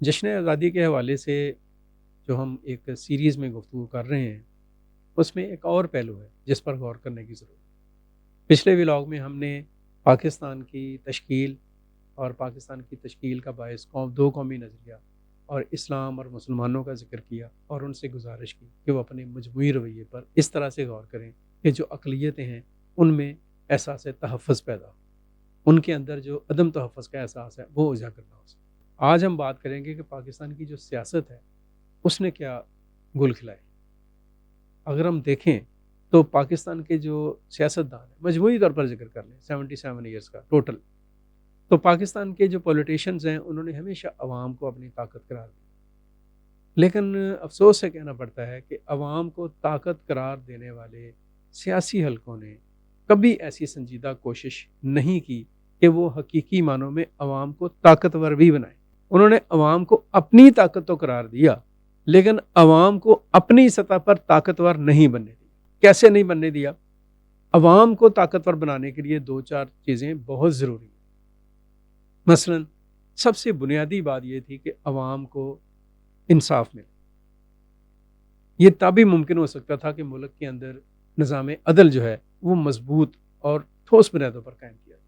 جشن آزادی کے حوالے سے جو ہم ایک سیریز میں گفتگو کر رہے ہیں، اس میں ایک اور پہلو ہے جس پر غور کرنے کی ضرورت ہے۔ پچھلے ولاگ میں ہم نے پاکستان کی تشکیل اور پاکستان کی تشکیل کا باعث دو قومی نظریہ اور اسلام اور مسلمانوں کا ذکر کیا، اور ان سے گزارش کی کہ وہ اپنے مجموعی رویے پر اس طرح سے غور کریں کہ جو اقلیتیں ہیں ان میں احساس تحفظ پیدا ہو، ان کے اندر جو عدم تحفظ کا احساس ہے وہ اجاگر نہ ہو سکے۔ آج ہم بات کریں گے کہ پاکستان کی جو سیاست ہے اس نے کیا گل کھلائے۔ اگر ہم دیکھیں تو پاکستان کے جو سیاستدان ہیں، مجموعی طور پر ذکر کر لیں 77 ایئرس کا ٹوٹل، تو پاکستان کے جو پولیٹیشینز ہیں انہوں نے ہمیشہ عوام کو اپنی طاقت قرار دی، لیکن افسوس سے کہنا پڑتا ہے کہ عوام کو طاقت قرار دینے والے سیاسی حلقوں نے کبھی ایسی سنجیدہ کوشش نہیں کی کہ وہ حقیقی معنوں میں عوام کو طاقتور بھی بنائیں۔ انہوں نے عوام کو اپنی طاقت تو قرار دیا، لیکن عوام کو اپنی سطح پر طاقتور نہیں بننے دیا۔ کیسے نہیں بننے دیا؟ عوام کو طاقتور بنانے کے لیے دو چار چیزیں بہت ضروری ہیں۔ مثلا سب سے بنیادی بات یہ تھی کہ عوام کو انصاف ملے۔ یہ تبھی ممکن ہو سکتا تھا کہ ملک کے اندر نظام عدل جو ہے وہ مضبوط اور ٹھوس بنیادوں پر قائم کیا جائے،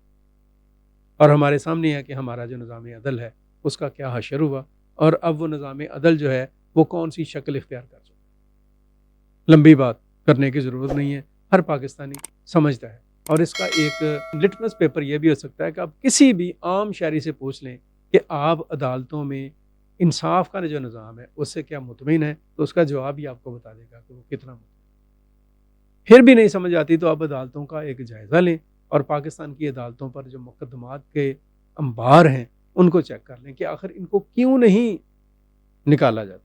اور ہمارے سامنے ہے کہ ہمارا جو نظام عدل ہے اس کا کیا حشر ہوا، اور اب وہ نظام عدل جو ہے وہ کون سی شکل اختیار کر سکتا ہے۔ لمبی بات کرنے کی ضرورت نہیں ہے، ہر پاکستانی سمجھتا ہے، اور اس کا ایک لٹمس پیپر یہ بھی ہو سکتا ہے کہ آپ کسی بھی عام شہری سے پوچھ لیں کہ آپ عدالتوں میں انصاف کا جو نظام ہے اس سے کیا مطمئن ہے، تو اس کا جواب ہی آپ کو بتا دے گا کہ وہ کتنا مطمئن۔ پھر بھی نہیں سمجھ آتی تو آپ عدالتوں کا ایک جائزہ لیں، اور پاکستان کی عدالتوں پر جو مقدمات کے انبار ہیں ان کو چیک کر لیں کہ آخر ان کو کیوں نہیں نکالا جاتا،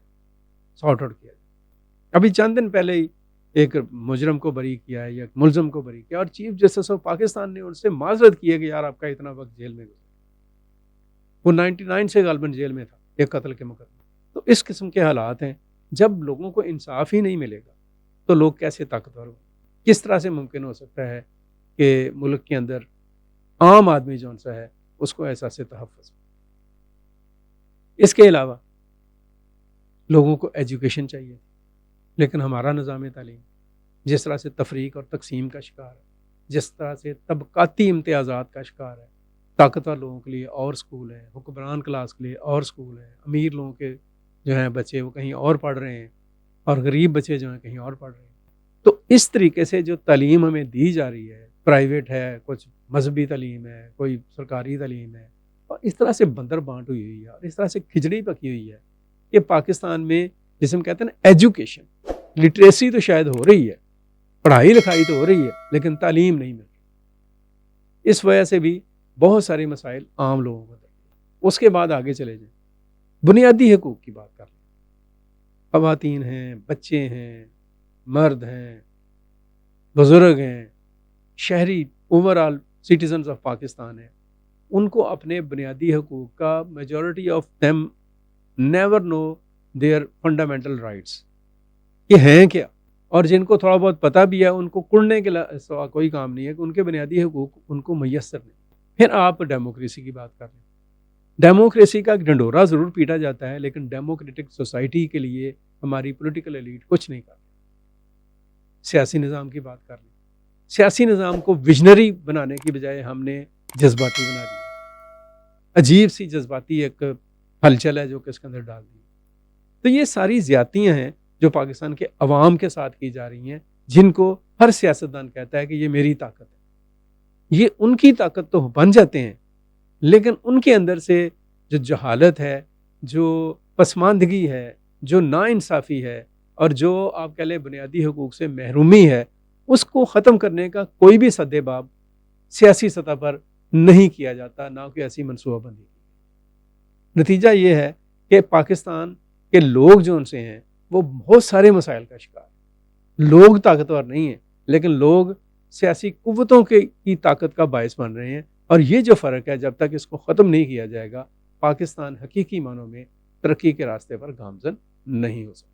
سارٹ آؤٹ کیا جاتا۔ ابھی چند دن پہلے ہی ایک مجرم کو بری کیا ہے یا ملزم کو بری کیا، اور چیف جسٹس آف پاکستان نے ان سے معذرت کی ہے کہ یار آپ کا اتنا وقت جیل میں گزرا۔ وہ 99 سے غالباً جیل میں تھا ایک قتل کے مقدمے۔ تو اس قسم کے حالات ہیں، جب لوگوں کو انصاف ہی نہیں ملے گا تو لوگ کیسے طاقتور ہوں؟ کس طرح سے ممکن ہو سکتا ہے کہ ملک کے اندر عام آدمی جون سا ہے اس کو احساس تحفظ؟ اس کے علاوہ لوگوں کو ایجوکیشن چاہیے، لیکن ہمارا نظام تعلیم جس طرح سے تفریق اور تقسیم کا شکار ہے، جس طرح سے طبقاتی امتیازات کا شکار ہے، طاقتور لوگوں کے لیے اور سکول ہیں، حکمران کلاس کے لیے اور سکول ہیں، امیر لوگوں کے جو ہیں بچے وہ کہیں اور پڑھ رہے ہیں، اور غریب بچے جو ہیں کہیں اور پڑھ رہے ہیں۔ تو اس طریقے سے جو تعلیم ہمیں دی جا رہی ہے، پرائیویٹ ہے، کچھ مذہبی تعلیم ہے، کوئی سرکاری تعلیم ہے، اور اس طرح سے بندر بانٹ ہوئی ہے، اور اس طرح سے کھچڑی پکی ہوئی ہے کہ پاکستان میں جسے ہم کہتے ہیں نا ایجوکیشن، لٹریسی تو شاید ہو رہی ہے، پڑھائی لکھائی تو ہو رہی ہے، لیکن تعلیم نہیں مل رہی۔ اس وجہ سے بھی بہت سارے مسائل عام لوگوں کو درپیش۔ اس کے بعد آگے چلے جائیں، بنیادی حقوق کی بات کر لیں۔ خواتین ہیں، بچے ہیں، مرد ہیں، بزرگ ہیں، شہری اوورآل سٹیزنز آف پاکستان ہیں، ان کو اپنے بنیادی حقوق کا majority of them never know their fundamental rights یہ ہیں کیا، اور جن کو تھوڑا بہت پتہ بھی ہے ان کو کڑنے کے سوا کوئی کام نہیں ہے کہ ان کے بنیادی حقوق ان کو میسر نہیں۔ پھر آپ ڈیموکریسی کی بات کر لیں۔ ڈیموکریسی کا ڈنڈورا ضرور پیٹا جاتا ہے، لیکن ڈیموکریٹک سوسائٹی کے لیے ہماری پولیٹیکل ایلیٹ کچھ نہیں کرتی۔ سیاسی نظام کی بات کر لیں۔ سیاسی نظام کو ویژنری بنانے کی بجائے ہم نے جذباتی بنا دیا، عجیب سی جذباتی ایک ہلچل ہے جو کہ اس کے اندر ڈال دی۔ تو یہ ساری زیادتیاں ہیں جو پاکستان کے عوام کے ساتھ کی جا رہی ہیں، جن کو ہر سیاستدان کہتا ہے کہ یہ میری طاقت ہے۔ یہ ان کی طاقت تو بن جاتے ہیں، لیکن ان کے اندر سے جو جہالت ہے، جو پسماندگی ہے، جو ناانصافی ہے، اور جو آپ کہہ لیں بنیادی حقوق سے محرومی ہے، اس کو ختم کرنے کا کوئی بھی سد باب سیاسی سطح پر نہیں کیا جاتا، نہ کوئی ایسی منصوبہ بندی کی۔ نتیجہ یہ ہے کہ پاکستان کے لوگ جو ان سے ہیں وہ بہت سارے مسائل کا شکار ہیں۔ لوگ طاقتور نہیں ہیں، لیکن لوگ سیاسی قوتوں کی طاقت کا باعث بن رہے ہیں، اور یہ جو فرق ہے جب تک اس کو ختم نہیں کیا جائے گا، پاکستان حقیقی معنوں میں ترقی کے راستے پر گامزن نہیں ہو سکتا۔